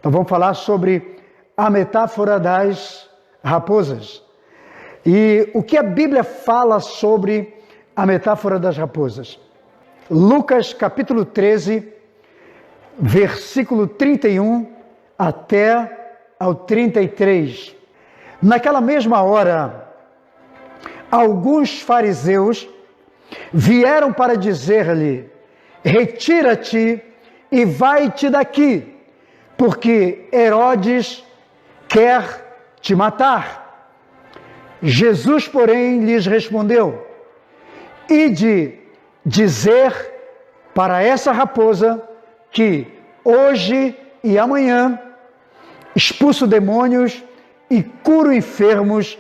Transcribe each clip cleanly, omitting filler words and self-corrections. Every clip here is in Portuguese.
Nós vamos falar sobre a metáfora das raposas. E o que a Bíblia fala sobre a metáfora das raposas? Lucas capítulo 13, versículo 31 até ao 33. Naquela mesma hora, alguns fariseus vieram para dizer-lhe: retira-te e vai-te daqui, porque Herodes quer te matar. Jesus, porém, lhes respondeu: ide dizer para essa raposa que hoje e amanhã expulso demônios e curo enfermos,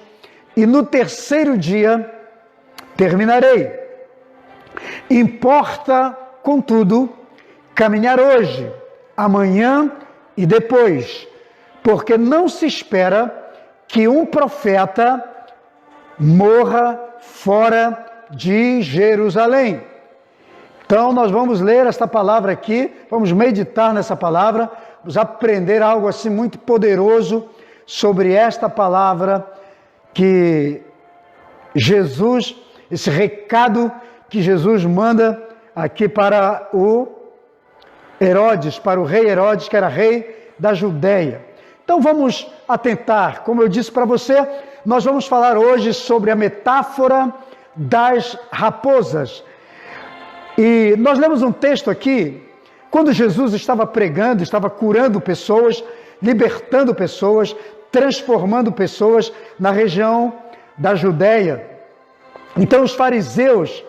e no terceiro dia terminarei. Importa, contudo, caminhar hoje, amanhã e depois, porque não se espera que um profeta morra fora de Jerusalém. Então nós vamos ler esta palavra aqui, vamos meditar nessa palavra, vamos aprender algo assim muito poderoso sobre esta palavra que Jesus, esse recado que Jesus manda aqui para o Herodes, para o rei Herodes, que era rei da Judéia. Então vamos atentar, como eu disse para você, nós vamos falar hoje sobre a metáfora das raposas. E nós lemos um texto aqui, quando Jesus estava pregando, estava curando pessoas, libertando pessoas, transformando pessoas na região da Judéia. Então os fariseus,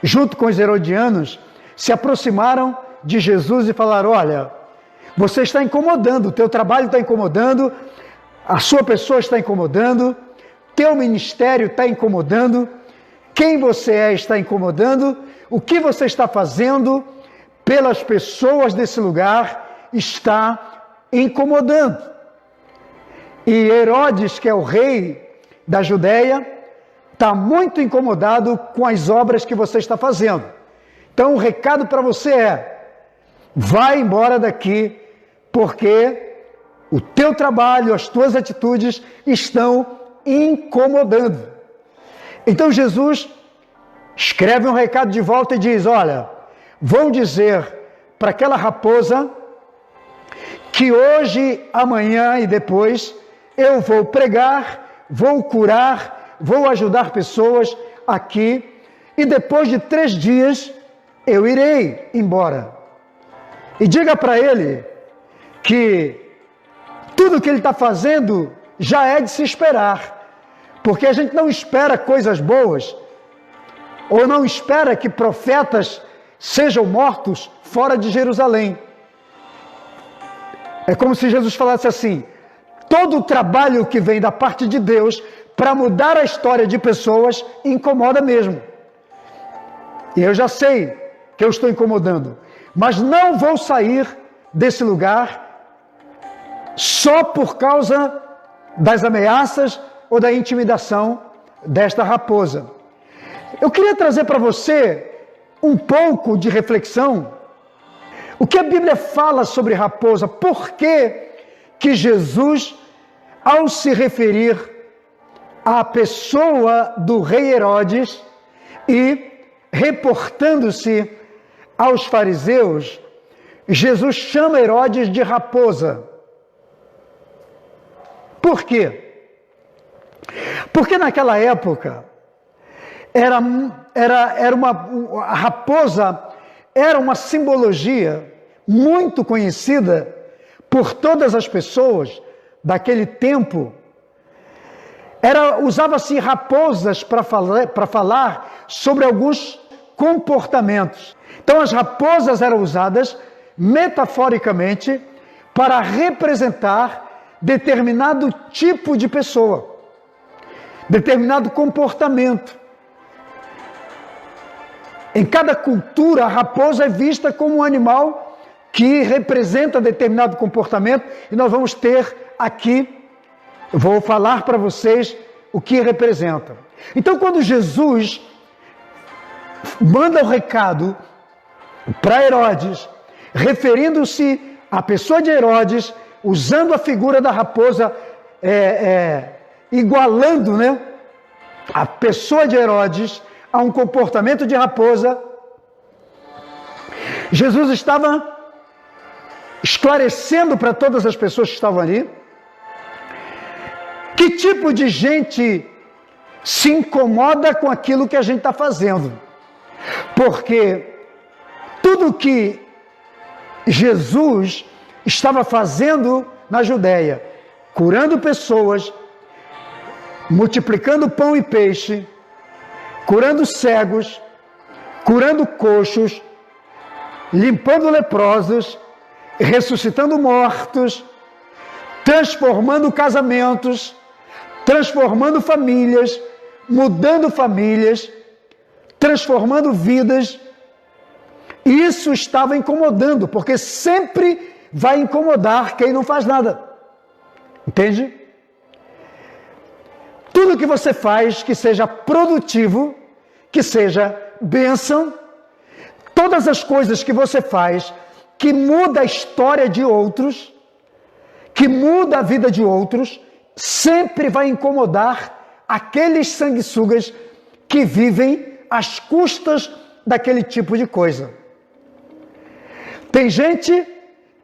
junto com os herodianos, se aproximaram de Jesus e falaram: olha, você está incomodando, o teu trabalho está incomodando, a sua pessoa está incomodando, teu ministério está incomodando, quem você é está incomodando, o que você está fazendo pelas pessoas desse lugar está incomodando. E Herodes, que é o rei da Judéia, está muito incomodado com as obras que você está fazendo. Então o recado para você é: vai embora daqui, porque o teu trabalho, as tuas atitudes estão incomodando. Então Jesus escreve um recado de volta e diz: olha, vão dizer para aquela raposa que hoje, amanhã e depois eu vou pregar, vou curar, vou ajudar pessoas aqui, e depois de 3 dias eu irei embora. E diga para ele que tudo que ele está fazendo já é de se esperar, porque a gente não espera coisas boas, ou não espera que profetas sejam mortos fora de Jerusalém. É como se Jesus falasse assim: todo o trabalho que vem da parte de Deus para mudar a história de pessoas incomoda mesmo. E eu já sei que eu estou incomodando, mas não vou sair desse lugar só por causa das ameaças ou da intimidação desta raposa. Eu queria trazer para você um pouco de reflexão. O que a Bíblia fala sobre raposa? Por que que Jesus, ao se referir à pessoa do rei Herodes e reportando-se aos fariseus, Jesus chama Herodes de raposa? Por quê? Porque naquela época a raposa era uma simbologia muito conhecida por todas as pessoas daquele tempo. Usava-se raposas para falar sobre alguns comportamentos. Então as raposas eram usadas metaforicamente para representar determinado tipo de pessoa, determinado comportamento. Em cada cultura, a raposa é vista como um animal que representa determinado comportamento, e nós vamos ter aqui, eu vou falar para vocês o que representa. Então, quando Jesus manda o recado para Herodes, referindo-se à pessoa de Herodes, usando a figura da raposa, igualando, né, a pessoa de Herodes a um comportamento de raposa. Jesus estava esclarecendo para todas as pessoas que estavam ali que tipo de gente se incomoda com aquilo que a gente está fazendo. Porque tudo que Jesus estava fazendo na Judéia, curando pessoas, multiplicando pão e peixe, curando cegos, curando coxos, limpando leprosos, ressuscitando mortos, transformando casamentos, transformando famílias, mudando famílias, transformando vidas. E isso estava incomodando, porque sempre vai incomodar quem não faz nada. Entende? Tudo que você faz que seja produtivo, que seja bênção, todas as coisas que você faz que muda a história de outros, que muda a vida de outros, sempre vai incomodar aqueles sanguessugas que vivem às custas daquele tipo de coisa. Tem gente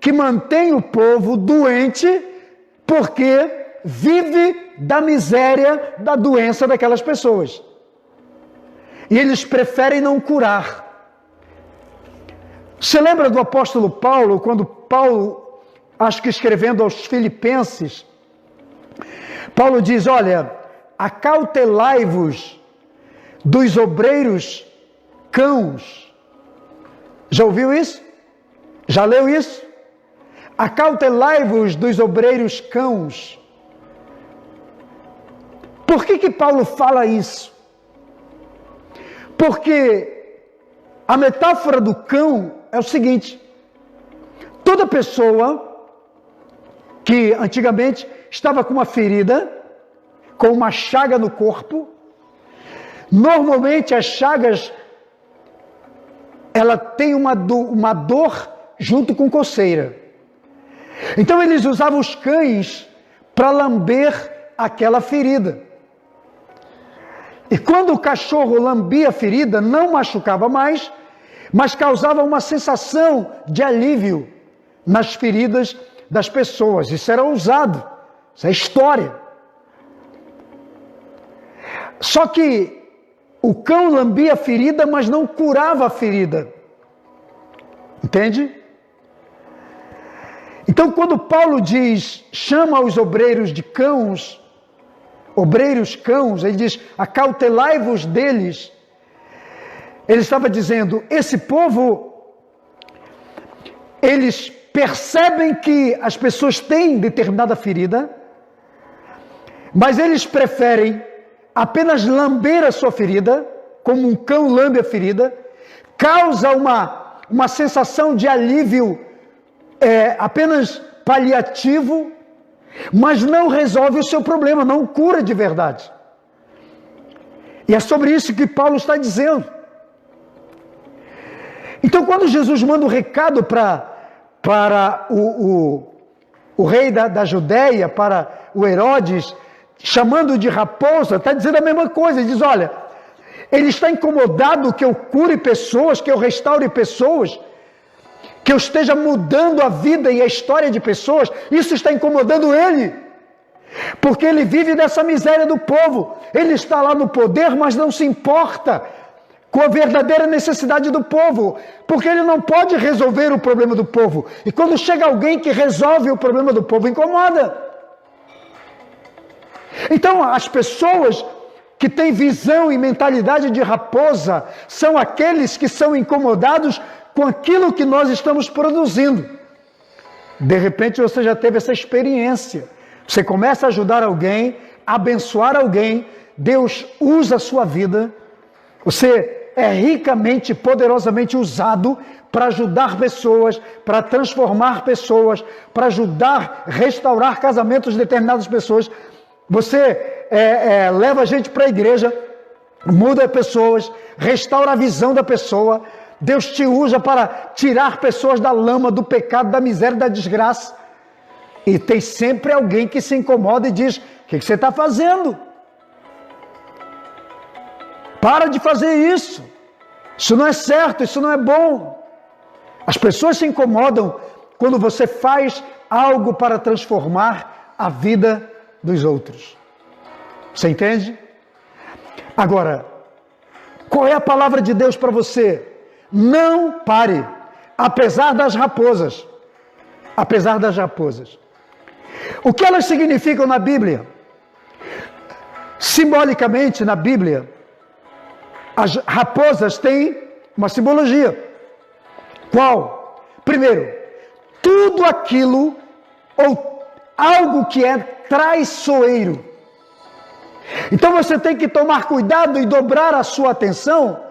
que mantém o povo doente porque vive da miséria, da doença daquelas pessoas. E eles preferem não curar. Você lembra do apóstolo Paulo, quando Paulo, acho que escrevendo aos Filipenses, Paulo diz, olha, acautelai-vos dos obreiros cãos. Já ouviu isso? Já leu isso? Acautelai-vos dos obreiros cãos. Por que Paulo fala isso? Porque a metáfora do cão é o seguinte: toda pessoa que antigamente estava com uma ferida, com uma chaga no corpo, normalmente as chagas, ela tem uma dor junto com coceira. Então eles usavam os cães para lamber aquela ferida. E quando o cachorro lambia a ferida, não machucava mais, mas causava uma sensação de alívio nas feridas das pessoas. Isso era usado, isso é história. Só que o cão lambia a ferida, mas não curava a ferida. Entende? Então, quando Paulo diz, chama os obreiros de cãos, ele diz, acautelai-vos deles. Ele estava dizendo, esse povo, eles percebem que as pessoas têm determinada ferida, mas eles preferem apenas lamber a sua ferida, como um cão lambe a ferida, causa uma sensação de alívio apenas paliativo, mas não resolve o seu problema, não cura de verdade. E é sobre isso que Paulo está dizendo. Então, quando Jesus manda um recado para o rei da Judéia, para o Herodes, chamando de raposa, está dizendo a mesma coisa. Ele diz, olha, ele está incomodado que eu cure pessoas, que eu restaure pessoas, que eu esteja mudando a vida e a história de pessoas. Isso está incomodando ele, porque ele vive dessa miséria do povo. Ele está lá no poder, mas não se importa com a verdadeira necessidade do povo, porque ele não pode resolver o problema do povo. E quando chega alguém que resolve o problema do povo, incomoda. Então, as pessoas que têm visão e mentalidade de raposa são aqueles que são incomodados com aquilo que nós estamos produzindo. De repente você já teve essa experiência. Você começa a ajudar alguém, a abençoar alguém, Deus usa a sua vida, você é ricamente, poderosamente usado para ajudar pessoas, para transformar pessoas, para ajudar, restaurar casamentos de determinadas pessoas. Você leva a gente para a igreja, muda pessoas, restaura a visão da pessoa. Deus te usa para tirar pessoas da lama, do pecado, da miséria, da desgraça. E tem sempre alguém que se incomoda e diz: o que você está fazendo? Para de fazer isso. Isso não é certo, isso não é bom. As pessoas se incomodam quando você faz algo para transformar a vida dos outros. Você entende? Agora, qual é a palavra de Deus para você? Não pare, apesar das raposas. Apesar das raposas. O que elas significam na Bíblia? Simbolicamente, na Bíblia, as raposas têm uma simbologia. Qual? Primeiro, tudo aquilo ou algo que é traiçoeiro. Então você tem que tomar cuidado e dobrar a sua atenção,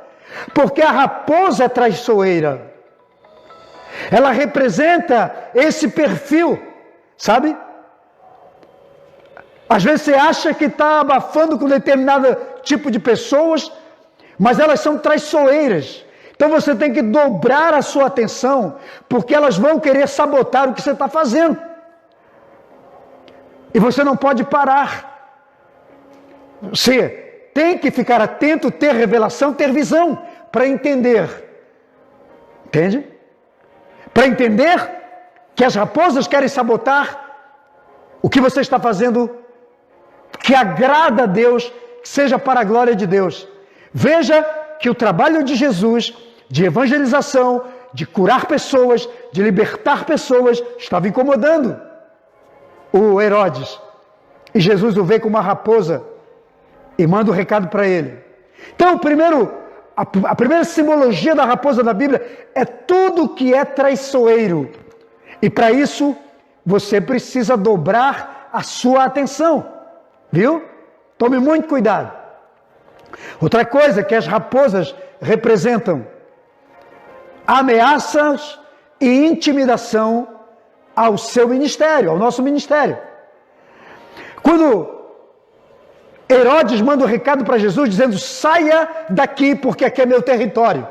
porque a raposa é traiçoeira. Ela representa esse perfil, sabe? Às vezes você acha que está abafando com determinado tipo de pessoas, mas elas são traiçoeiras. Então você tem que dobrar a sua atenção, porque elas vão querer sabotar o que você está fazendo. E você não pode parar. Você tem que ficar atento, ter revelação, ter visão, para entender. Entende? Para entender que as raposas querem sabotar o que você está fazendo, que agrada a Deus, que seja para a glória de Deus. Veja que o trabalho de Jesus, de evangelização, de curar pessoas, de libertar pessoas, estava incomodando o Herodes. E Jesus o vê como uma raposa e manda um recado para ele. Então, a primeira simbologia da raposa da Bíblia é tudo que é traiçoeiro. E para isso, você precisa dobrar a sua atenção. Viu? Tome muito cuidado. Outra coisa que as raposas representam: ameaças e intimidação ao seu ministério, ao nosso ministério. Quando Herodes manda um recado para Jesus dizendo: saia daqui porque aqui é meu território.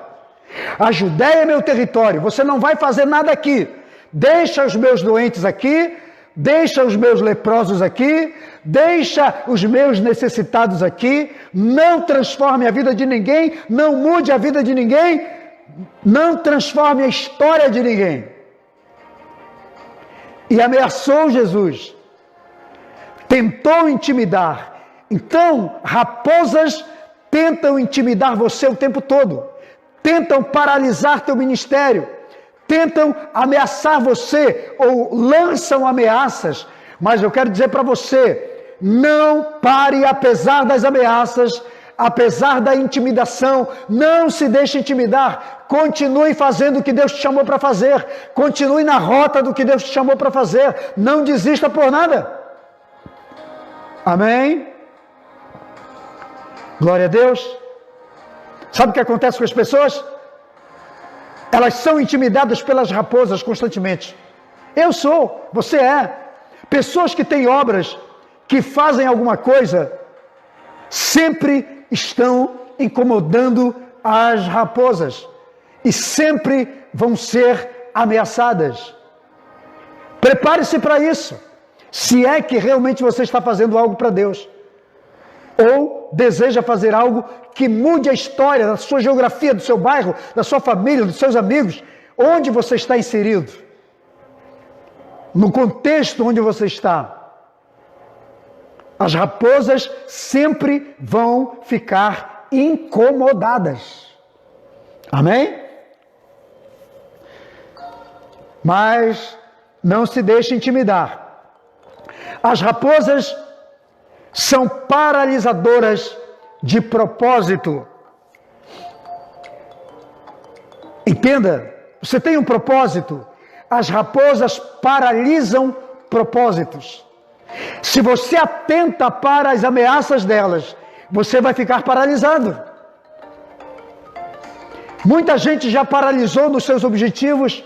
A Judéia é meu território, você não vai fazer nada aqui. Deixa os meus doentes aqui, deixa os meus leprosos aqui, deixa os meus necessitados aqui, não transforme a vida de ninguém, não mude a vida de ninguém, não transforme a história de ninguém. E ameaçou Jesus, tentou intimidar. Então, raposas tentam intimidar você o tempo todo, tentam paralisar teu ministério, tentam ameaçar você ou lançam ameaças. Mas eu quero dizer para você: não pare apesar das ameaças, apesar da intimidação, não se deixe intimidar, continue fazendo o que Deus te chamou para fazer, continue na rota do que Deus te chamou para fazer, não desista por nada. Amém? Glória a Deus. Sabe o que acontece com as pessoas? Elas são intimidadas pelas raposas constantemente. Eu sou, você é. Pessoas que têm obras, que fazem alguma coisa, sempre estão incomodando as raposas e sempre vão ser ameaçadas. Prepare-se para isso, se é que realmente você está fazendo algo para Deus, ou deseja fazer algo que mude a história da sua geografia, do seu bairro, da sua família, dos seus amigos, onde você está inserido, no contexto onde você está. As raposas sempre vão ficar incomodadas. Amém? Mas não se deixe intimidar. As raposas são paralisadoras de propósito. Entenda, você tem um propósito. As raposas paralisam propósitos. Se você atenta para as ameaças delas, você vai ficar paralisado. Muita gente já paralisou nos seus objetivos,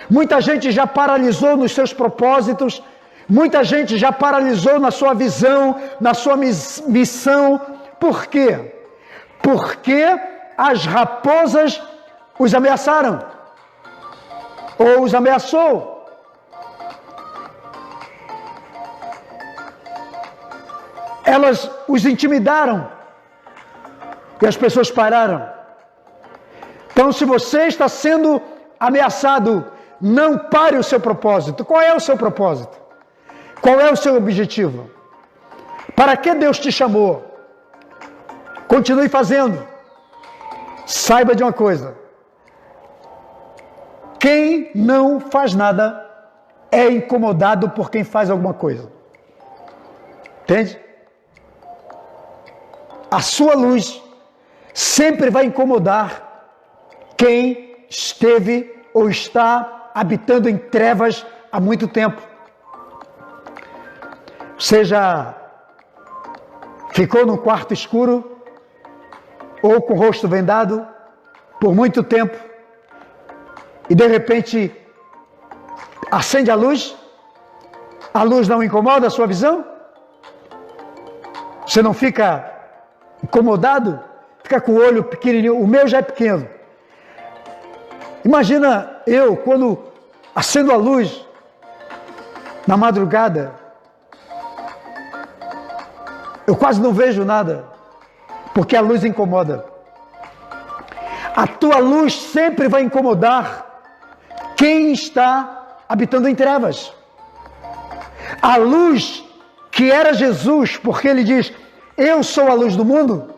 muita gente já paralisou nos seus propósitos, muita gente já paralisou na sua visão, na sua missão. Por quê? Porque as raposas os ameaçaram, ou os ameaçou. elas os intimidaram e as pessoas pararam. Então, se você está sendo ameaçado, não pare o seu propósito. Qual é o seu propósito? Qual é o seu objetivo? Para que Deus te chamou? Continue fazendo. Saiba de uma coisa: quem não faz nada é incomodado por quem faz alguma coisa. Entende? A sua luz sempre vai incomodar quem esteve ou está habitando em trevas há muito tempo. Seja ficou num quarto escuro ou com o rosto vendado por muito tempo e de repente acende a luz não incomoda a sua visão? Você não fica incomodado? Fica com o olho pequenininho, o meu já é pequeno. Imagina eu, quando acendo a luz na madrugada, eu quase não vejo nada, porque a luz incomoda. A tua luz sempre vai incomodar quem está habitando em trevas. A luz que era Jesus, porque ele diz, eu sou a luz do mundo,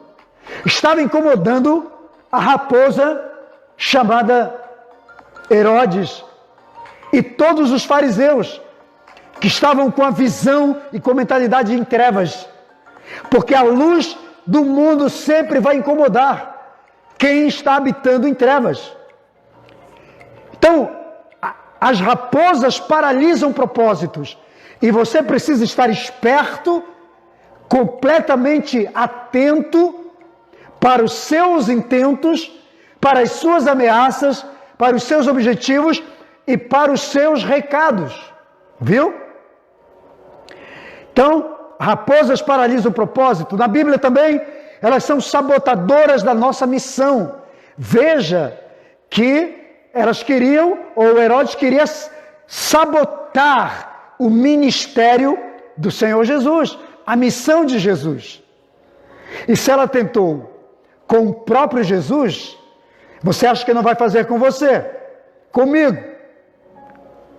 estava incomodando a raposa chamada Herodes e todos os fariseus que estavam com a visão e com a mentalidade em trevas, porque a luz do mundo sempre vai incomodar quem está habitando em trevas. Então, as raposas paralisam propósitos e você precisa estar esperto, completamente atento para os seus intentos, para as suas ameaças, para os seus objetivos e para os seus recados. Viu? Então, raposas paralisam o propósito. Na Bíblia também, elas são sabotadoras da nossa missão. Veja que elas queriam, ou Herodes queria sabotar o ministério do Senhor Jesus, a missão de Jesus. E se ela tentou com o próprio Jesus, você acha que não vai fazer com você? Comigo?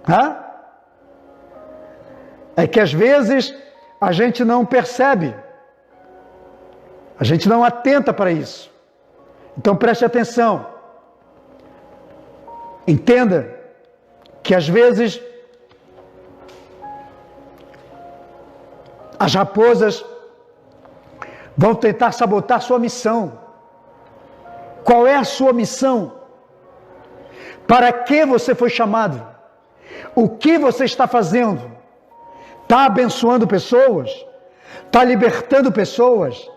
Hã? É que às vezes a gente não percebe, a gente não atenta para isso. Então preste atenção. Entenda que às vezes as raposas vão tentar sabotar sua missão. Qual é a sua missão? Para que você foi chamado? O que você está fazendo? Está abençoando pessoas? Está libertando pessoas?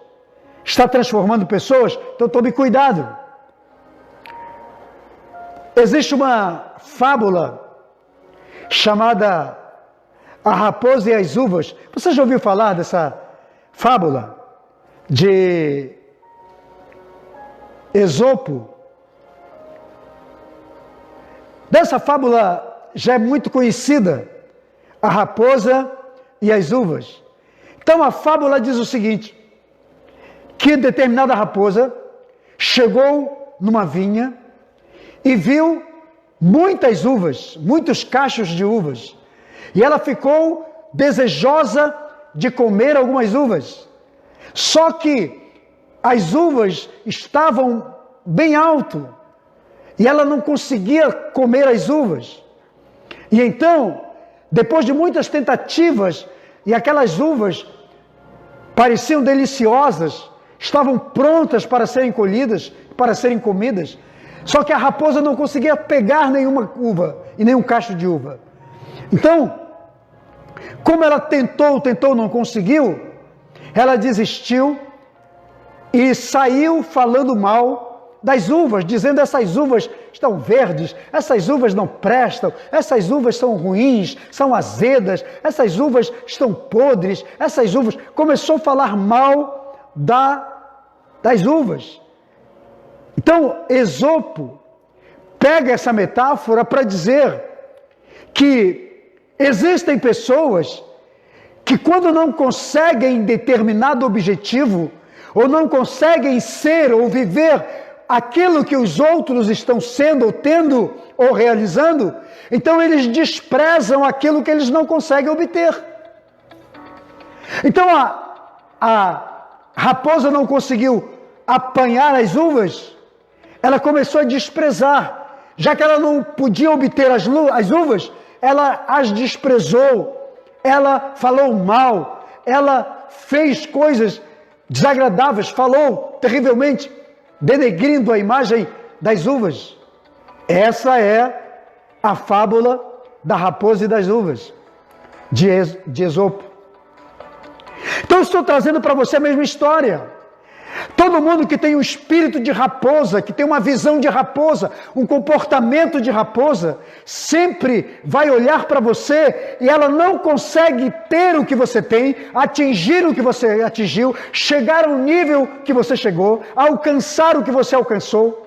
Está transformando pessoas? Então tome cuidado. Existe uma fábula chamada A Raposa e as Uvas. Você já ouviu falar dessa fábula de Esopo? Dessa fábula já é muito conhecida, a raposa e as uvas. Então a fábula diz o seguinte, que determinada raposa chegou numa vinha e viu muitas uvas, muitos cachos de uvas, e ela ficou desejosa de comer algumas uvas. Só que as uvas estavam bem alto e ela não conseguia comer as uvas. E então, depois de muitas tentativas, e aquelas uvas pareciam deliciosas, estavam prontas para serem colhidas, para serem comidas, só que a raposa não conseguia pegar nenhuma uva e nenhum cacho de uva. Então, como ela tentou, não conseguiu, ela desistiu e saiu falando mal das uvas, dizendo essas uvas estão verdes, essas uvas não prestam, essas uvas são ruins, são azedas, essas uvas estão podres, essas uvas... Começou a falar mal das uvas. Então, Esopo pega essa metáfora para dizer que existem pessoas que quando não conseguem determinado objetivo, ou não conseguem ser ou viver aquilo que os outros estão sendo, ou tendo, ou realizando, então eles desprezam aquilo que eles não conseguem obter. Então a raposa não conseguiu apanhar as uvas, ela começou a desprezar. Já que ela não podia obter as uvas, ela as desprezou, ela falou mal, ela fez coisas desagradáveis, falou terrivelmente, denegrindo a imagem das uvas. Essa é a fábula da raposa e das uvas, de Esopo. Então eu estou trazendo para você a mesma história. Todo mundo que tem um espírito de raposa, que tem uma visão de raposa, um comportamento de raposa, sempre vai olhar para você e ela não consegue ter o que você tem, atingir o que você atingiu, chegar ao nível que você chegou, alcançar o que você alcançou,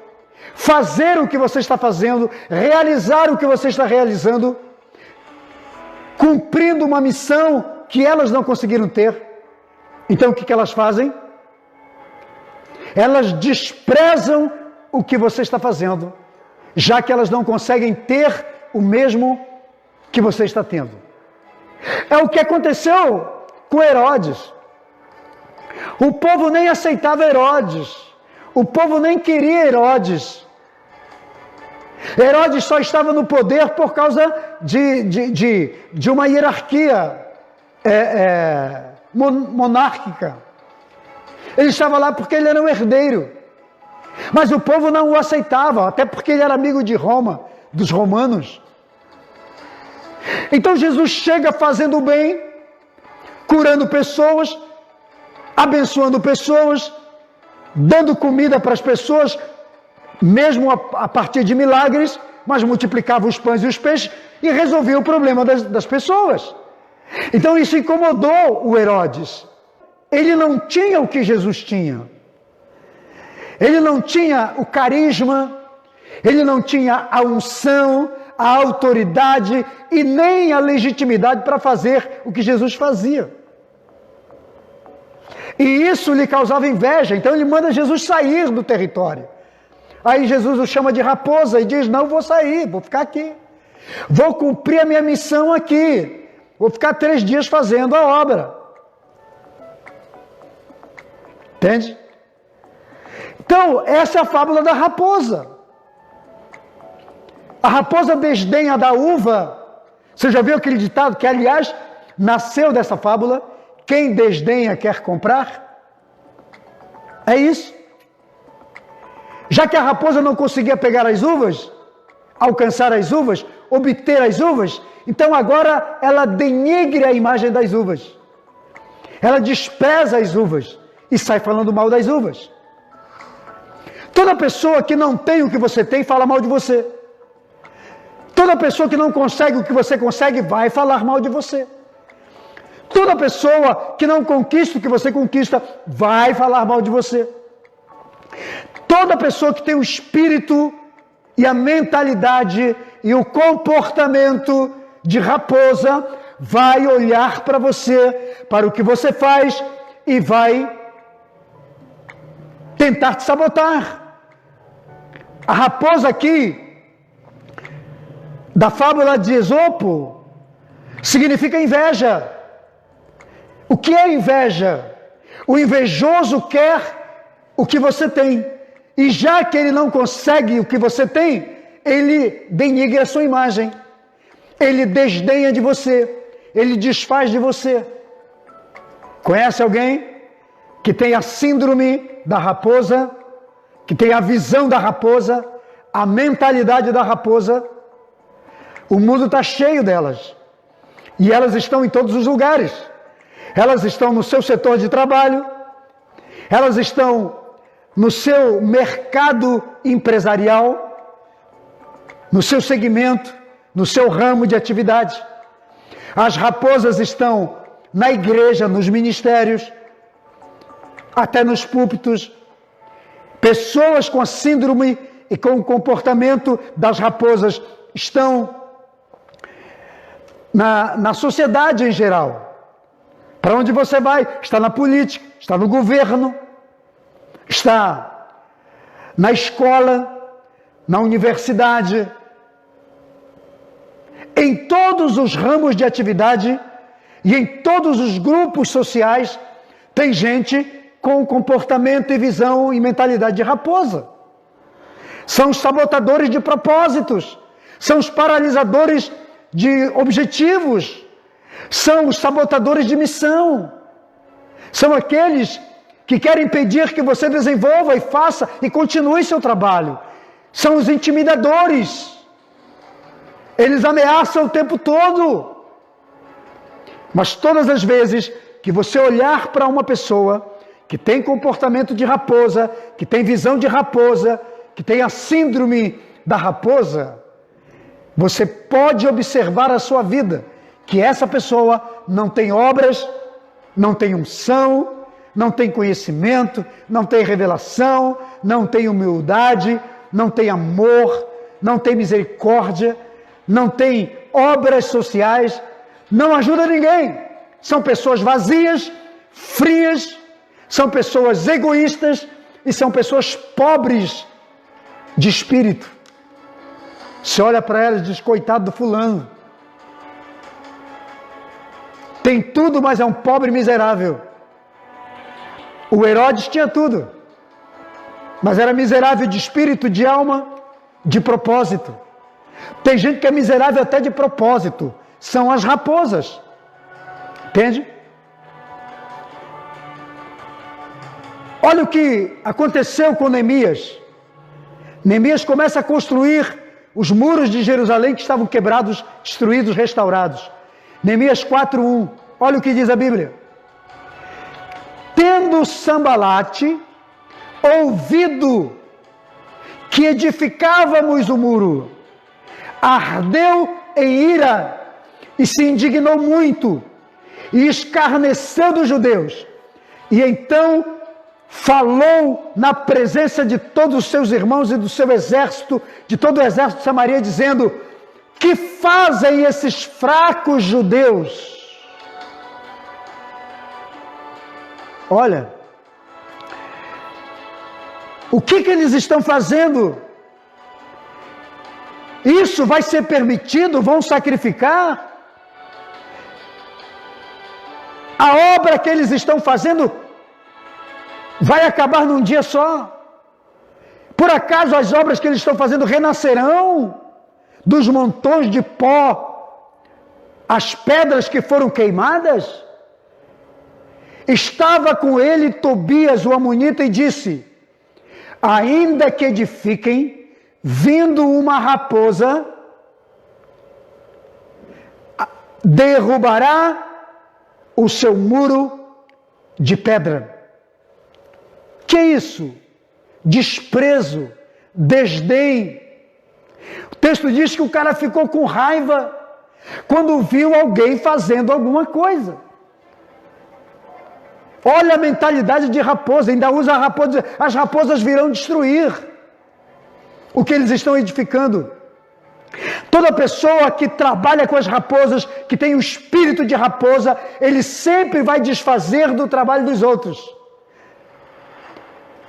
fazer o que você está fazendo, realizar o que você está realizando, cumprindo uma missão que elas não conseguiram ter. Então o que elas fazem? Elas desprezam o que você está fazendo, já que elas não conseguem ter o mesmo que você está tendo. É o que aconteceu com Herodes. O povo nem aceitava Herodes. O povo nem queria Herodes. Herodes só estava no poder por causa de uma hierarquia monárquica. Ele estava lá porque ele era um herdeiro. Mas o povo não o aceitava, até porque ele era amigo de Roma, dos romanos. Então Jesus chega fazendo o bem, curando pessoas, abençoando pessoas, dando comida para as pessoas, mesmo a partir de milagres, mas multiplicava os pães e os peixes e resolvia o problema das pessoas. Então isso incomodou o Herodes. Ele não tinha o que Jesus tinha. Ele não tinha o carisma, ele não tinha a unção, a autoridade e nem a legitimidade para fazer o que Jesus fazia. E isso lhe causava inveja, então ele manda Jesus sair do território. Aí Jesus o chama de raposa e diz: não vou sair, vou ficar aqui. Vou cumprir a minha missão aqui. Vou ficar 3 dias fazendo a obra. Entende? Então, essa é a fábula da raposa. A raposa desdenha da uva. Você já viu aquele ditado que, aliás, nasceu dessa fábula? Quem desdenha quer comprar? É isso. Já que a raposa não conseguia pegar as uvas, alcançar as uvas, obter as uvas, então agora ela denigre a imagem das uvas. Ela despreza as uvas e sai falando mal das uvas. Toda pessoa que não tem o que você tem, fala mal de você. Toda pessoa que não consegue o que você consegue, vai falar mal de você. Toda pessoa que não conquista o que você conquista, vai falar mal de você. Toda pessoa que tem o espírito e a mentalidade e o comportamento de raposa, vai olhar para você, para o que você faz e vai tentar te sabotar. A raposa aqui, da fábula de Esopo, significa inveja. O que é inveja? O invejoso quer o que você tem. E já que ele não consegue o que você tem, ele denigra a sua imagem. Ele desdenha de você. Ele desfaz de você. Conhece alguém que tem a síndrome da raposa, que tem a visão da raposa, a mentalidade da raposa? O mundo está cheio delas. E elas estão em todos os lugares. Elas estão no seu setor de trabalho, elas estão no seu mercado empresarial, no seu segmento, no seu ramo de atividade. As raposas estão na igreja, nos ministérios, até nos púlpitos. Pessoas com a síndrome e com o comportamento das raposas estão na sociedade em geral. Para onde você vai? Está na política, está no governo, está na escola, na universidade, em todos os ramos de atividade e em todos os grupos sociais, tem gente com comportamento e visão e mentalidade de raposa. São os sabotadores de propósitos, são os paralisadores de objetivos, são os sabotadores de missão, são aqueles que querem impedir que você desenvolva e faça e continue seu trabalho. São os intimidadores. Eles ameaçam o tempo todo. Mas todas as vezes que você olhar para uma pessoa que tem comportamento de raposa, que tem visão de raposa, que tem a síndrome da raposa, você pode observar a sua vida, que essa pessoa não tem obras, não tem unção, não tem conhecimento, não tem revelação, não tem humildade, não tem amor, não tem misericórdia, não tem obras sociais, não ajuda ninguém. São pessoas vazias, frias, são pessoas egoístas e são pessoas pobres de espírito. Você olha para elas e diz, coitado do fulano. Tem tudo, mas é um pobre miserável. O Herodes tinha tudo, mas era miserável de espírito, de alma, de propósito. Tem gente que é miserável até de propósito. São as raposas. Entende? Olha o que aconteceu com Neemias. Neemias começa a construir os muros de Jerusalém que estavam quebrados, destruídos, restaurados. Neemias 4:1. Olha o que diz a Bíblia. Tendo Sambalate ouvido que edificávamos o muro, ardeu em ira e se indignou muito e escarneceu dos judeus. E então falou na presença de todos os seus irmãos e do seu exército, de todo o exército de Samaria, dizendo: que fazem esses fracos judeus? Olha, o que eles estão fazendo? Isso vai ser permitido? Vão sacrificar? A obra que eles estão fazendo vai acabar num dia só? Por acaso as obras que eles estão fazendo renascerão dos montões de pó, as pedras que foram queimadas? Estava com ele Tobias, o amonita, e disse: ainda que edifiquem, vindo uma raposa, derrubará o seu muro de pedra. Que é isso? Desprezo, desdém. O texto diz que o cara ficou com raiva quando viu alguém fazendo alguma coisa. Olha a mentalidade de raposa, ainda usa a raposa, as raposas virão destruir o que eles estão edificando. Toda pessoa que trabalha com as raposas, que tem o espírito de raposa, ele sempre vai desfazer do trabalho dos outros.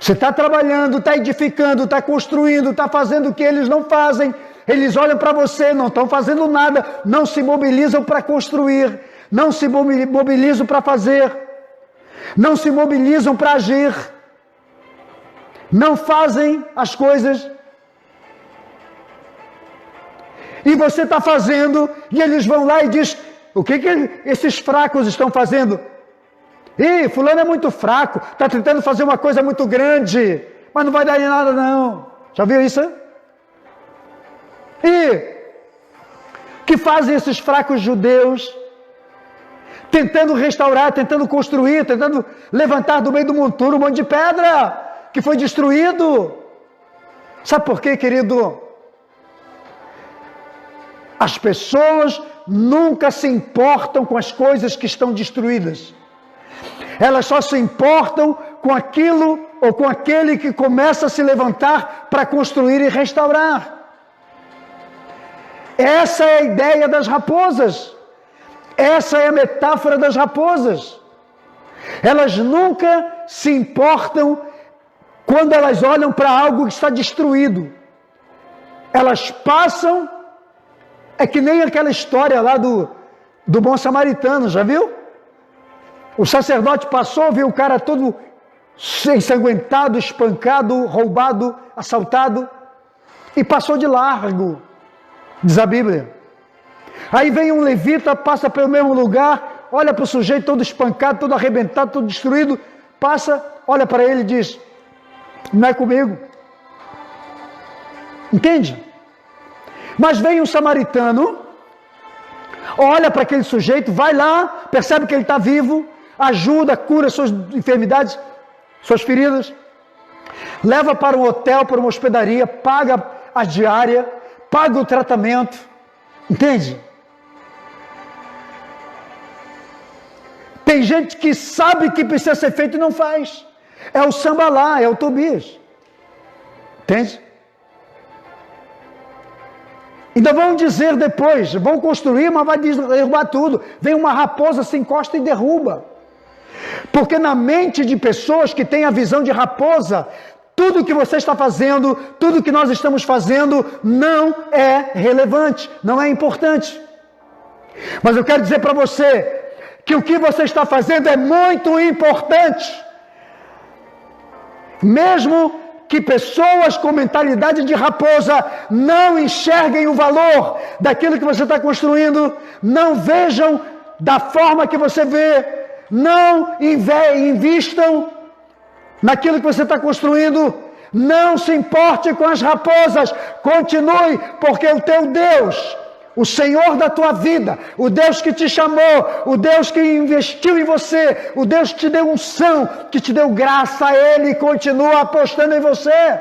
Você está trabalhando, está edificando, está construindo, está fazendo o que eles não fazem. Eles olham para você, não estão fazendo nada, não se mobilizam para construir, não se mobilizam para fazer, não se mobilizam para agir, não fazem as coisas. E você está fazendo, e eles vão lá e dizem: o que esses fracos estão fazendo? Ih, fulano é muito fraco, está tentando fazer uma coisa muito grande, mas não vai dar em nada não. Já viu isso? E que fazem esses fracos judeus, tentando restaurar, tentando construir, tentando levantar do meio do monturo um monte de pedra que foi destruído. Sabe por quê, querido? As pessoas nunca se importam com as coisas que estão destruídas. Elas só se importam com aquilo ou com aquele que começa a se levantar para construir e restaurar. Essa é a ideia das raposas. Essa é a metáfora das raposas. Elas nunca se importam quando elas olham para algo que está destruído. Elas passam, é que nem aquela história lá do bom samaritano, já viu? O sacerdote passou, viu o cara todo ensanguentado, espancado, roubado, assaltado, e passou de largo, diz a Bíblia. Aí vem um levita, passa pelo mesmo lugar, olha para o sujeito todo espancado, todo arrebentado, todo destruído, passa, olha para ele e diz: não é comigo. Entende? Mas vem um samaritano, olha para aquele sujeito, vai lá, percebe que ele está vivo, ajuda, cura suas enfermidades, suas feridas, leva para um hotel, para uma hospedaria, paga a diária, paga o tratamento. Entende? Tem gente que sabe que precisa ser feito e não faz. É o Sambalá, é o Tobias. Entende? Ainda vão dizer depois, vão construir, mas vai derrubar tudo. Vem uma raposa, se encosta e derruba. Porque na mente de pessoas que têm a visão de raposa, tudo que você está fazendo, tudo que nós estamos fazendo, não é relevante, não é importante. Mas eu quero dizer para você que o que você está fazendo é muito importante. Mesmo que pessoas com mentalidade de raposa não enxerguem o valor daquilo que você está construindo, não vejam da forma que você vê, não invistam naquilo que você está construindo, não se importe com as raposas, continue, porque o teu Deus, o Senhor da tua vida, o Deus que te chamou, o Deus que investiu em você, o Deus que te deu unção, que te deu graça, Ele continua apostando em você.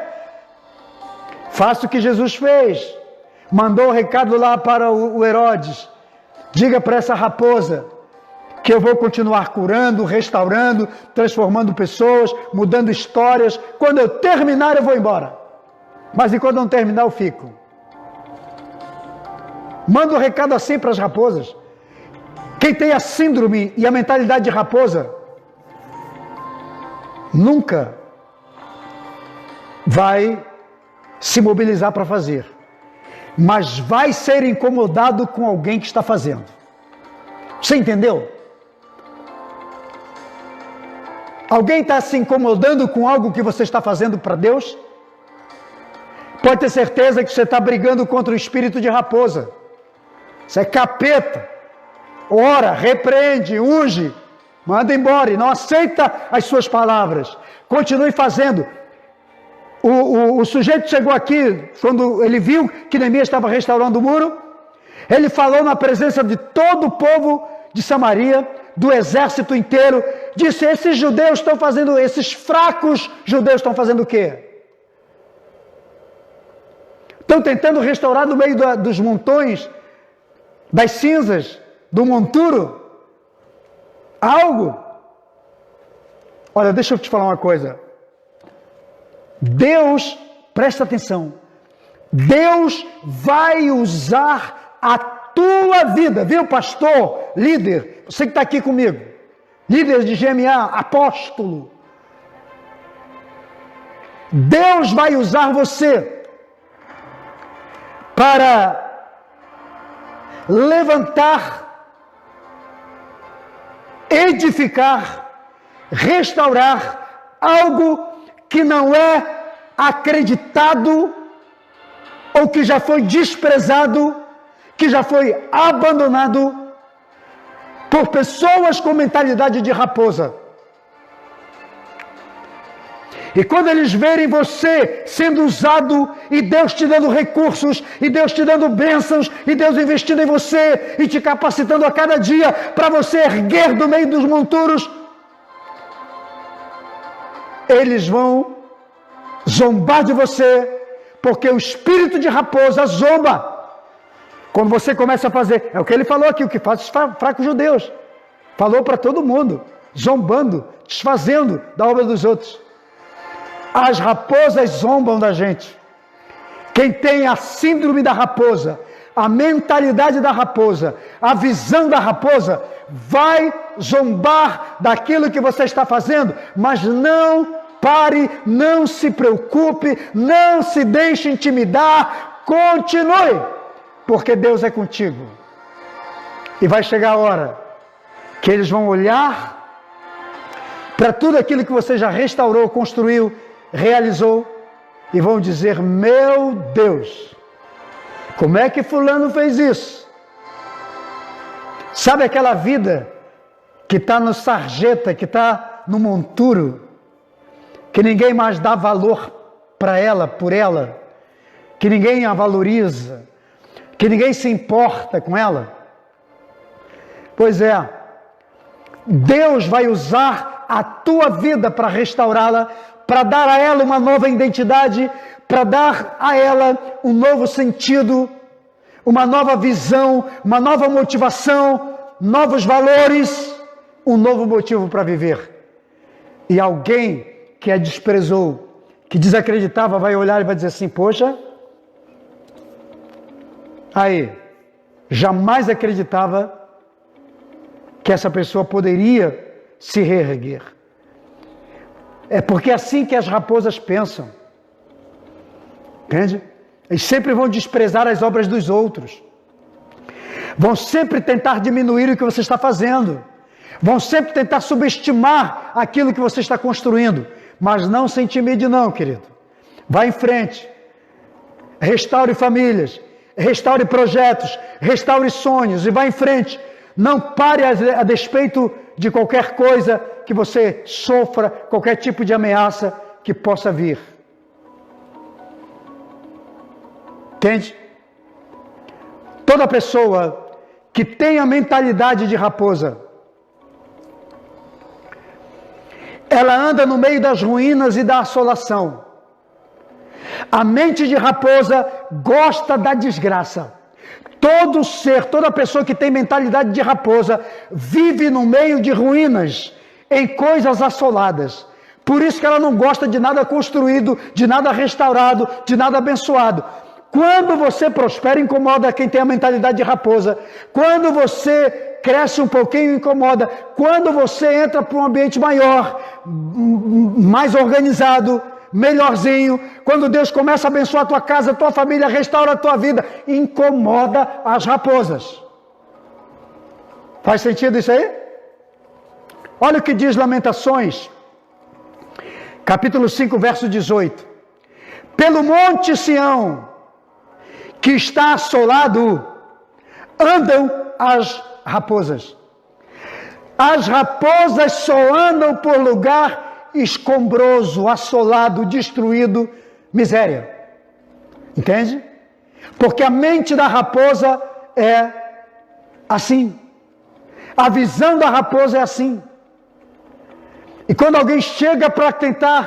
Faça o que Jesus fez, mandou o recado lá para o Herodes: diga para essa raposa que eu vou continuar curando, restaurando, transformando pessoas, mudando histórias. Quando eu terminar eu vou embora, mas enquanto não terminar eu fico. Manda um recado assim para as raposas. Quem tem a síndrome e a mentalidade de raposa nunca vai se mobilizar para fazer, mas vai ser incomodado com alguém que está fazendo. Você entendeu? Alguém está se incomodando com algo que você está fazendo para Deus? Pode ter certeza que você está brigando contra o espírito de raposa. Você é capeta. Ora, repreende, unge, manda embora e não aceita as suas palavras. Continue fazendo. O sujeito chegou aqui, quando ele viu que Neemias estava restaurando o muro, ele falou na presença de todo o povo de Samaria, do exército inteiro, disse: esses judeus estão fazendo, esses fracos judeus estão fazendo o quê? Estão tentando restaurar no meio dos montões, das cinzas, do monturo, algo. Olha, deixa eu te falar uma coisa. Deus, presta atenção, Deus vai usar a tua vida, viu, pastor, líder, você que está aqui comigo, líder de GMA, apóstolo. Deus vai usar você para levantar, edificar, restaurar algo que não é acreditado ou que já foi desprezado, que já foi abandonado por pessoas com mentalidade de raposa. E quando eles verem você sendo usado, e Deus te dando recursos, e Deus te dando bênçãos, e Deus investindo em você, e te capacitando a cada dia para você erguer do meio dos monturos, eles vão zombar de você, porque o espírito de raposa zomba. Quando você começa a fazer, é o que ele falou aqui, o que faz os fracos judeus. Falou para todo mundo, zombando, desfazendo da obra dos outros. As raposas zombam da gente. Quem tem a síndrome da raposa, a mentalidade da raposa, a visão da raposa, vai zombar daquilo que você está fazendo, mas não pare, não se preocupe, não se deixe intimidar, continue, porque Deus é contigo. E vai chegar a hora que eles vão olhar para tudo aquilo que você já restaurou, construiu, realizou, e vão dizer: meu Deus, como é que fulano fez isso? Sabe aquela vida que está no sarjeta, que está no monturo, que ninguém mais dá valor para ela, por ela, que ninguém a valoriza, que ninguém se importa com ela? Pois é, Deus vai usar a tua vida para restaurá-la, para dar a ela uma nova identidade, para dar a ela um novo sentido, uma nova visão, uma nova motivação, novos valores, um novo motivo para viver. E alguém que a desprezou, que desacreditava, vai olhar e vai dizer assim: poxa, aí, jamais acreditava que essa pessoa poderia se reerguer. É porque é assim que as raposas pensam. Entende? Eles sempre vão desprezar as obras dos outros. Vão sempre tentar diminuir o que você está fazendo. Vão sempre tentar subestimar aquilo que você está construindo. Mas não se intimide não, querido. Vá em frente. Restaure famílias. Restaure projetos. Restaure sonhos. E vá em frente. Não pare a despeito de qualquer coisa que você sofra, qualquer tipo de ameaça que possa vir. Entende? Toda pessoa que tem a mentalidade de raposa, ela anda no meio das ruínas e da assolação. A mente de raposa gosta da desgraça. Todo ser, toda pessoa que tem mentalidade de raposa vive no meio de ruínas, em coisas assoladas. Por isso que ela não gosta de nada construído, de nada restaurado, de nada abençoado. Quando você prospera, incomoda quem tem a mentalidade de raposa. Quando você cresce um pouquinho, incomoda. Quando você entra para um ambiente maior, mais organizado, melhorzinho, quando Deus começa a abençoar a tua casa, a tua família, restaura a tua vida, incomoda as raposas. Faz sentido isso aí? Olha o que diz Lamentações, capítulo 5, verso 18. Pelo monte Sião, que está assolado, andam as raposas. As raposas só andam por lugar escombroso, assolado, destruído, miséria. Entende? Porque a mente da raposa é assim. A visão da raposa é assim. E quando alguém chega para tentar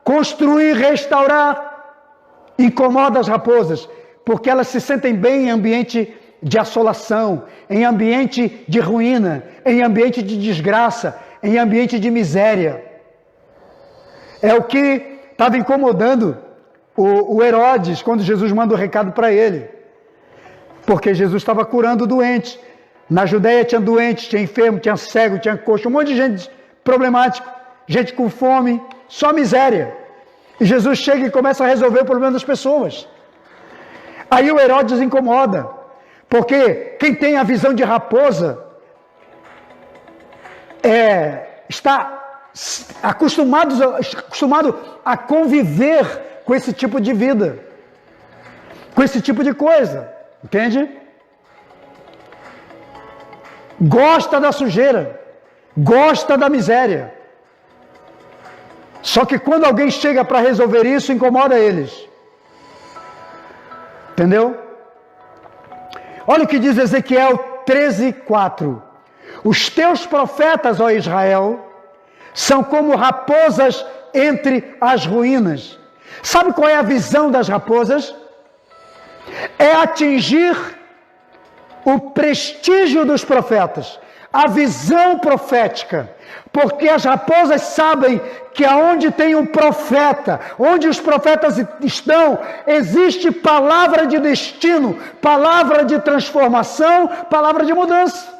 construir, restaurar, incomoda as raposas, porque elas se sentem bem em ambiente de assolação, em ambiente de ruína, em ambiente de desgraça, em ambiente de miséria. É o que estava incomodando o Herodes quando Jesus manda o recado para ele. Porque Jesus estava curando doentes. Na Judéia tinha doentes, tinha enfermo, tinha cego, tinha coxo, um monte de gente problemática, gente com fome, só miséria. E Jesus chega e começa a resolver o problema das pessoas. Aí o Herodes incomoda, porque quem tem a visão de raposa está acostumado a conviver com esse tipo de vida, com esse tipo de coisa, entende? Gosta da sujeira, gosta da miséria. Só que quando alguém chega para resolver isso, incomoda eles. Entendeu? Olha o que diz Ezequiel 13:4. Os teus profetas, ó Israel, são como raposas entre as ruínas. Sabe qual é a visão das raposas? É atingir o prestígio dos profetas, a visão profética, porque as raposas sabem que aonde tem um profeta, onde os profetas estão, existe palavra de destino, palavra de transformação, palavra de mudança.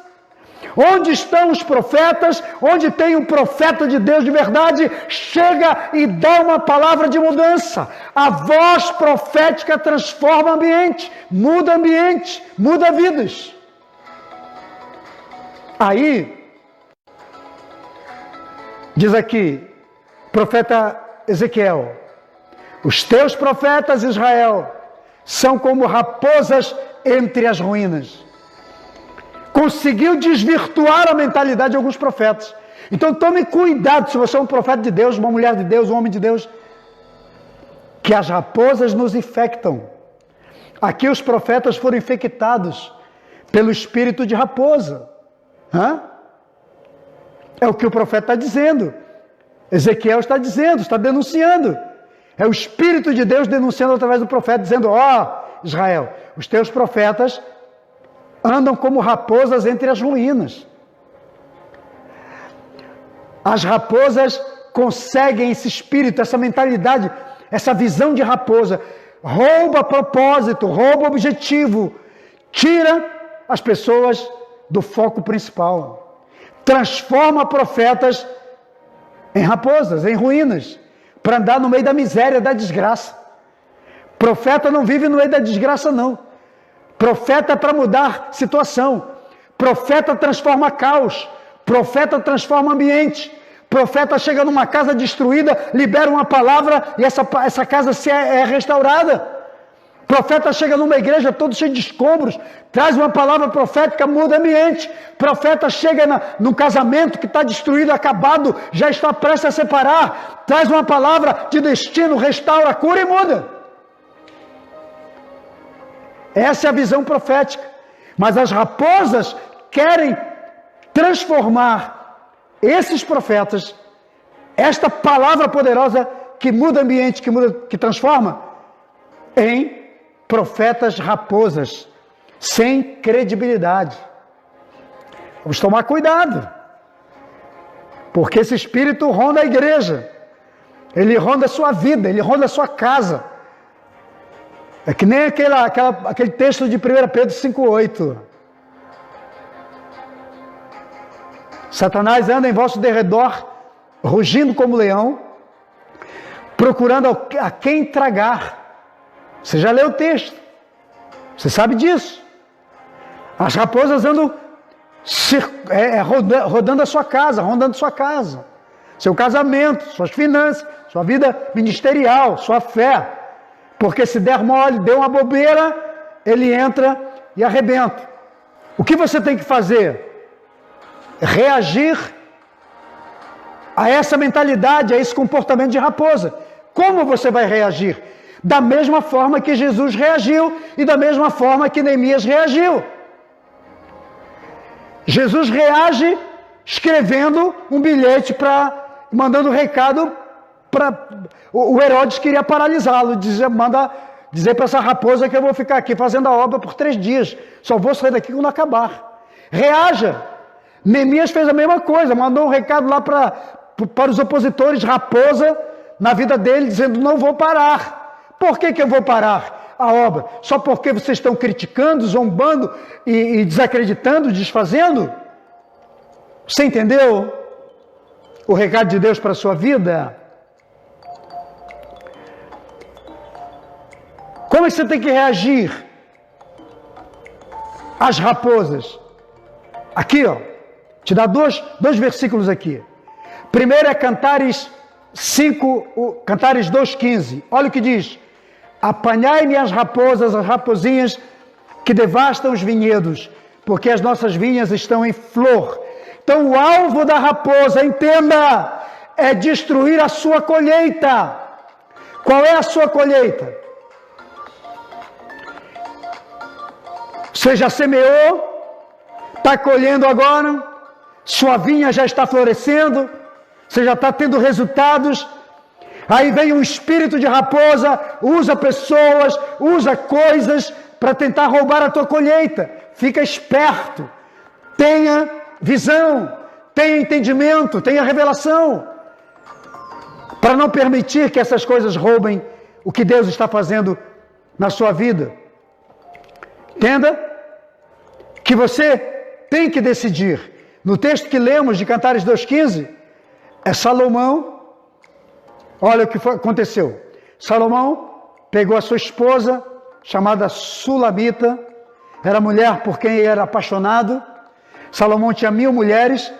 Onde estão os profetas? Onde tem um profeta de Deus de verdade, chega e dá uma palavra de mudança. A voz profética transforma ambiente, muda vidas. Aí, diz aqui, profeta Ezequiel: os teus profetas, Israel, são como raposas entre as ruínas. Conseguiu desvirtuar a mentalidade de alguns profetas. Então tome cuidado, se você é um profeta de Deus, uma mulher de Deus, um homem de Deus, que as raposas nos infectam. Aqui os profetas foram infectados pelo espírito de raposa. É o que o profeta está dizendo. Ezequiel está dizendo, está denunciando. É o Espírito de Deus denunciando através do profeta, dizendo: Israel, os teus profetas andam como raposas entre as ruínas. As raposas conseguem esse espírito, essa mentalidade, essa visão de raposa. Rouba propósito, rouba objetivo. Tira as pessoas do foco principal. Transforma profetas em raposas, em ruínas, para andar no meio da miséria, da desgraça. Profeta não vive no meio da desgraça, não. Profeta é para mudar situação. Profeta transforma caos. Profeta transforma ambiente. Profeta chega numa casa destruída, libera uma palavra e essa casa é restaurada. Profeta chega numa igreja todo cheio de escombros, traz uma palavra profética, muda ambiente. Profeta chega num casamento que está destruído, acabado, já está prestes a separar, traz uma palavra de destino, restaura, cura e muda. Essa é a visão profética. Mas as raposas querem transformar esses profetas, esta palavra poderosa que muda ambiente, que transforma, em profetas raposas, sem credibilidade. Vamos tomar cuidado, porque esse espírito ronda a igreja, ele ronda a sua vida, ele ronda a sua casa. É que nem aquele texto de 1 Pedro 5,8. Satanás anda em vosso derredor, rugindo como leão, procurando a quem tragar. Você já leu o texto, você sabe disso. As raposas andam rodando a sua casa, rondando sua casa, seu casamento, suas finanças, sua vida ministerial, sua fé. Porque se der mole, deu uma bobeira, ele entra e arrebenta. O que você tem que fazer? Reagir a essa mentalidade, a esse comportamento de raposa. Como você vai reagir? Da mesma forma que Jesus reagiu e da mesma forma que Neemias reagiu. Jesus reage escrevendo um bilhete mandando um recado para o Herodes. Queria paralisá-lo, manda dizer para essa raposa que eu vou ficar aqui fazendo a obra por 3 dias, só vou sair daqui quando acabar. Reaja. Neemias fez a mesma coisa, mandou um recado lá para os opositores, raposa, na vida dele, dizendo: não vou parar. Por que eu vou parar a obra? Só porque vocês estão criticando, zombando e desacreditando, desfazendo? Você entendeu o recado de Deus para a sua vida? Como é que você tem que reagir às raposas? Aqui, te dá dois versículos aqui. Primeiro é Cantares 2,15. Olha o que diz: apanhai-me as raposas, as raposinhas que devastam os vinhedos, porque as nossas vinhas estão em flor. Então o alvo da raposa, entenda, é destruir a sua colheita. Qual é a sua colheita? Você já semeou, está colhendo agora, sua vinha já está florescendo, você já está tendo resultados. Aí vem um espírito de raposa, usa pessoas, usa coisas para tentar roubar a tua colheita. Fica esperto, tenha visão, tenha entendimento, tenha revelação, para não permitir que essas coisas roubem o que Deus está fazendo na sua vida. Entenda que você tem que decidir No texto que lemos de Cantares 2,15, é Salomão. Olha o que aconteceu. Salomão pegou a sua esposa, chamada Sulamita, era a mulher por quem ele era apaixonado. Salomão tinha 1000 mulheres,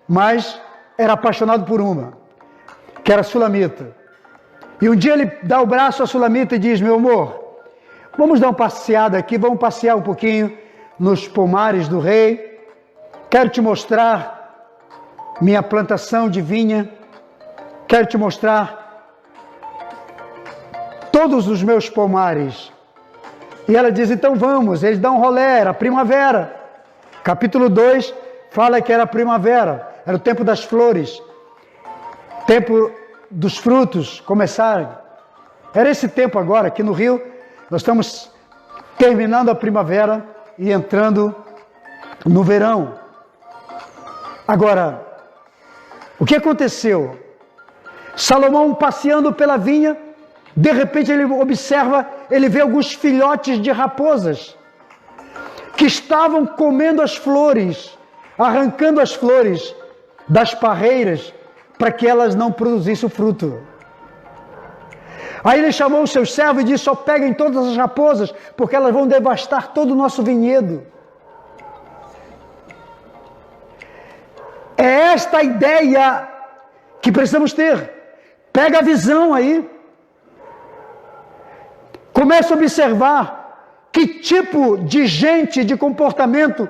mas era apaixonado por uma, que era Sulamita. E um dia ele dá o braço a Sulamita e diz: meu amor, vamos dar uma passeada aqui, vamos passear um pouquinho nos pomares do rei. Quero te mostrar minha plantação de vinha, quero te mostrar todos os meus pomares. E ela diz: então vamos. Eles dão um rolê, era primavera. Capítulo 2 fala que era primavera, era o tempo das flores, tempo dos frutos começarem. Era esse tempo agora, aqui no Rio, nós estamos terminando a primavera e entrando no verão. Agora, o que aconteceu? Salomão passeando pela vinha, de repente ele observa, ele vê alguns filhotes de raposas que estavam comendo as flores, arrancando as flores das parreiras para que elas não produzissem o fruto. Aí ele chamou os seus servos e disse: só peguem todas as raposas, porque elas vão devastar todo o nosso vinhedo. É esta a ideia que precisamos ter. Pega a visão aí. Começa a observar que tipo de gente, de comportamento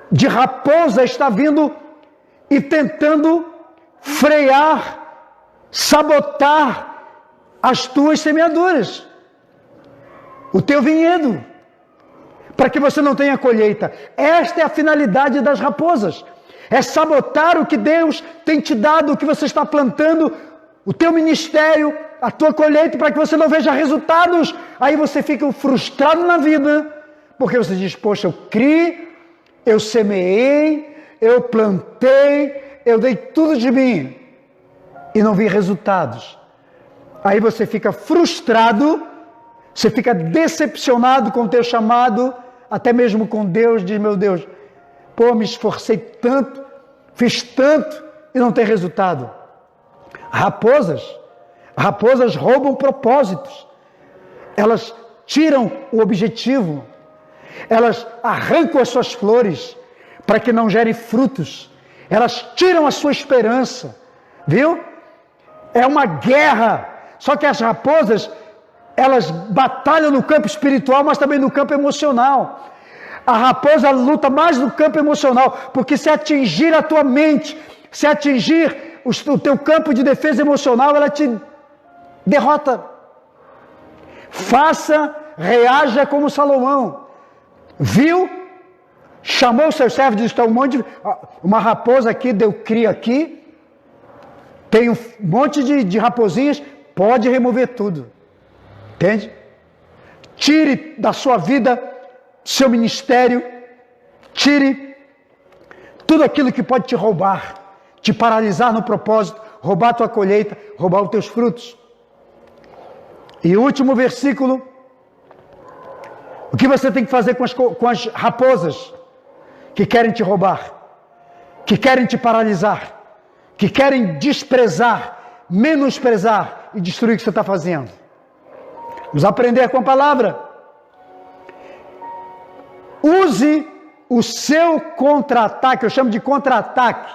de raposa está vindo e tentando frear, sabotar as tuas semeaduras, o teu vinhedo, para que você não tenha colheita. Esta é a finalidade das raposas, é sabotar o que Deus tem te dado, o que você está plantando, o teu ministério, a tua colheita, para que você não veja resultados. Aí você fica frustrado na vida, porque você diz: poxa, eu criei, eu semeei, eu plantei, eu dei tudo de mim e não vi resultados. Aí você fica frustrado, você fica decepcionado com o teu chamado, até mesmo com Deus. Diz: meu Deus, pô, me esforcei tanto, fiz tanto e não tem resultado. Raposas roubam propósitos, elas tiram o objetivo, elas arrancam as suas flores para que não gerem frutos, elas tiram a sua esperança, viu? É uma guerra. Só que as raposas, elas batalham no campo espiritual, mas também no campo emocional. A raposa luta mais no campo emocional, porque se atingir a tua mente, se atingir o teu campo de defesa emocional, ela te derrota. Reaja como Salomão. Viu? Chamou os seus servos e disse: uma raposa aqui, deu cria aqui, tem um monte de raposinhas, pode remover tudo. Entende? Tire da sua vida, seu ministério, tire tudo aquilo que pode te roubar, te paralisar no propósito, roubar a tua colheita, roubar os teus frutos. E o último versículo: o que você tem que fazer com as raposas que querem te roubar, que querem te paralisar, que querem desprezar, menosprezar e destruir o que você está fazendo? Vamos aprender com a palavra. Use o seu contra-ataque, eu chamo de contra-ataque,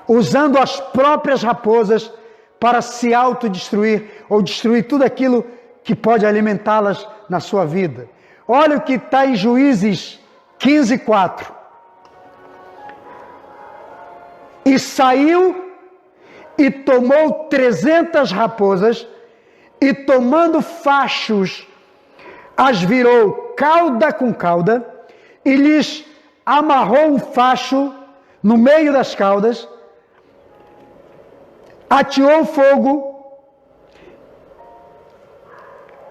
usando as próprias raposas para se autodestruir ou destruir tudo aquilo que pode alimentá-las na sua vida. Olha o que está em Juízes 15:4. E saiu e tomou 300 raposas, e tomando fachos, as virou cauda com cauda, e lhes amarrou um facho no meio das caudas, ateou fogo,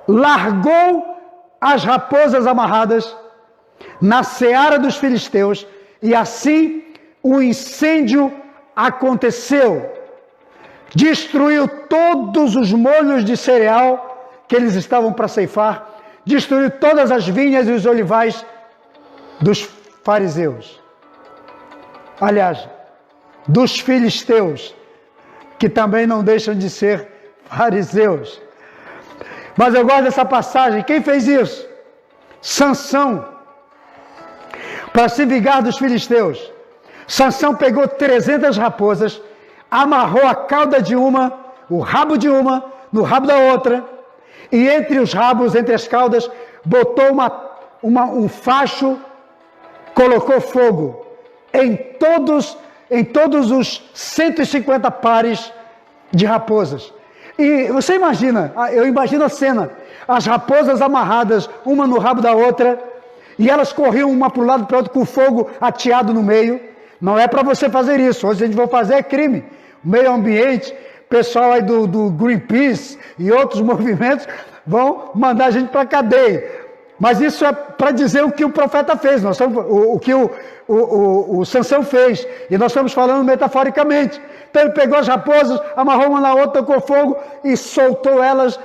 largou as raposas amarradas na seara dos filisteus, e assim o incêndio aconteceu. Destruiu todos os molhos de cereal que eles estavam para ceifar, destruiu todas as vinhas e os olivais dos fariseus. aliás, dos filisteus, que também não deixam de ser fariseus. Mas eu gosto dessa passagem. Quem fez isso? Sansão, para se vingar dos filisteus. Sansão pegou 300 raposas, amarrou a cauda de uma, o rabo de uma, no rabo da outra, e entre os rabos, entre as caudas, botou um facho, colocou fogo em todos os 150 pares de raposas. E você imagina, eu imagino a cena, as raposas amarradas, uma no rabo da outra, e elas corriam uma para um lado para o outro com fogo ateado no meio. Não é para você fazer isso, hoje a gente vai fazer crime. O meio ambiente, pessoal aí do Greenpeace e outros movimentos vão mandar a gente para a cadeia. Mas isso é para dizer o que o profeta fez, o que o Sansão fez. E nós estamos falando metaforicamente. Então ele pegou as raposas, amarrou uma na outra, tocou fogo e soltou elas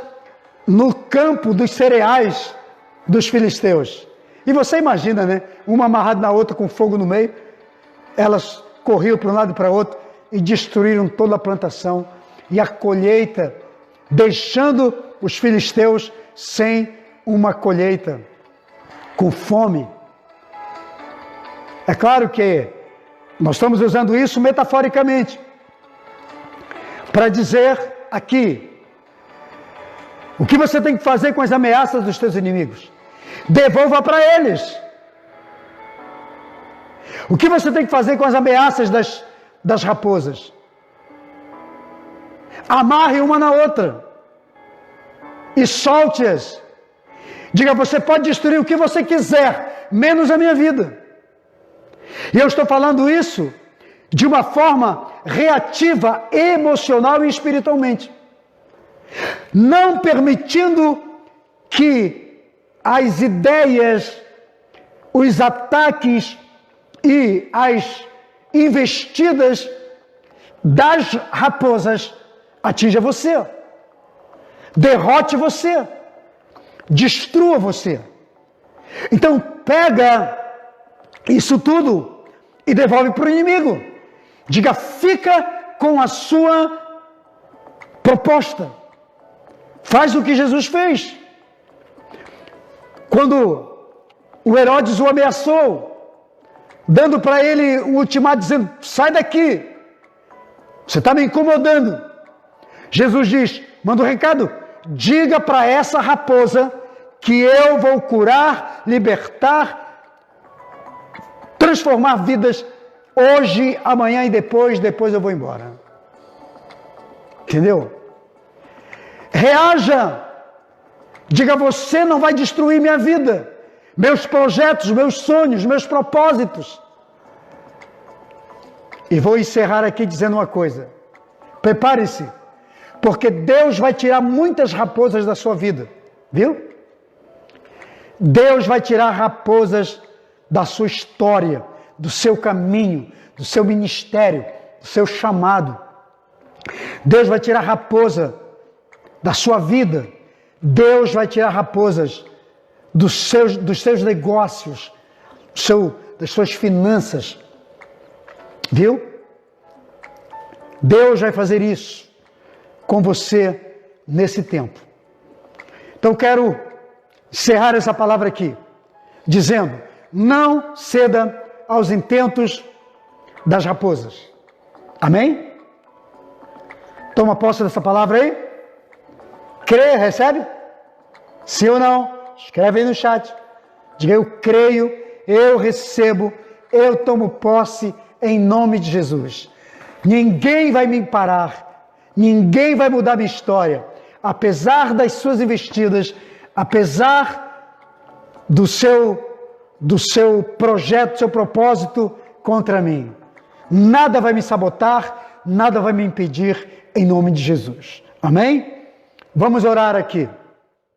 no campo dos cereais dos filisteus. E você imagina, né? Uma amarrada na outra com fogo no meio. Elas corriam para um lado e para o outro e destruíram toda a plantação e a colheita, deixando os filisteus sem uma colheita, com fome. É claro que nós estamos usando isso metaforicamente, para dizer aqui, o que você tem que fazer com as ameaças dos teus inimigos? Devolva para eles. O que você tem que fazer com as ameaças das raposas? Amarre uma na outra e solte-as. Diga, você pode destruir o que você quiser, menos a minha vida. E eu estou falando isso de uma forma reativa, emocional e espiritualmente. Não permitindo que as ideias, os ataques e as investidas das raposas atinja você, derrote você, destrua você. Então pega isso tudo e devolve para o inimigo. Diga, fica com a sua proposta. Faz o que Jesus fez. Quando o Herodes o ameaçou, dando para ele um ultimato, dizendo, sai daqui, você está me incomodando. Jesus diz, manda um recado, diga para essa raposa que eu vou curar, libertar, transformar vidas hoje, amanhã e depois eu vou embora. Entendeu? Reaja. Diga, você não vai destruir minha vida, meus projetos, meus sonhos, meus propósitos. E vou encerrar aqui dizendo uma coisa. Prepare-se, porque Deus vai tirar muitas raposas da sua vida. Viu? Deus vai tirar raposas da sua história, do seu caminho, do seu ministério, do seu chamado. Deus vai tirar raposa da sua vida. Deus vai tirar raposas dos seus negócios, das suas finanças. Viu? Deus vai fazer isso com você nesse tempo. Então quero encerrar essa palavra aqui, dizendo, não ceda aos intentos das raposas. Amém? Toma posse dessa palavra aí? Crê, recebe? Sim ou não? Escreve aí no chat. Diga, eu creio, eu recebo, eu tomo posse em nome de Jesus. Ninguém vai me parar, ninguém vai mudar minha história, apesar das suas investidas, apesar do seu projeto, do seu propósito contra mim. Nada vai me sabotar, nada vai me impedir em nome de Jesus. Amém? Vamos orar aqui.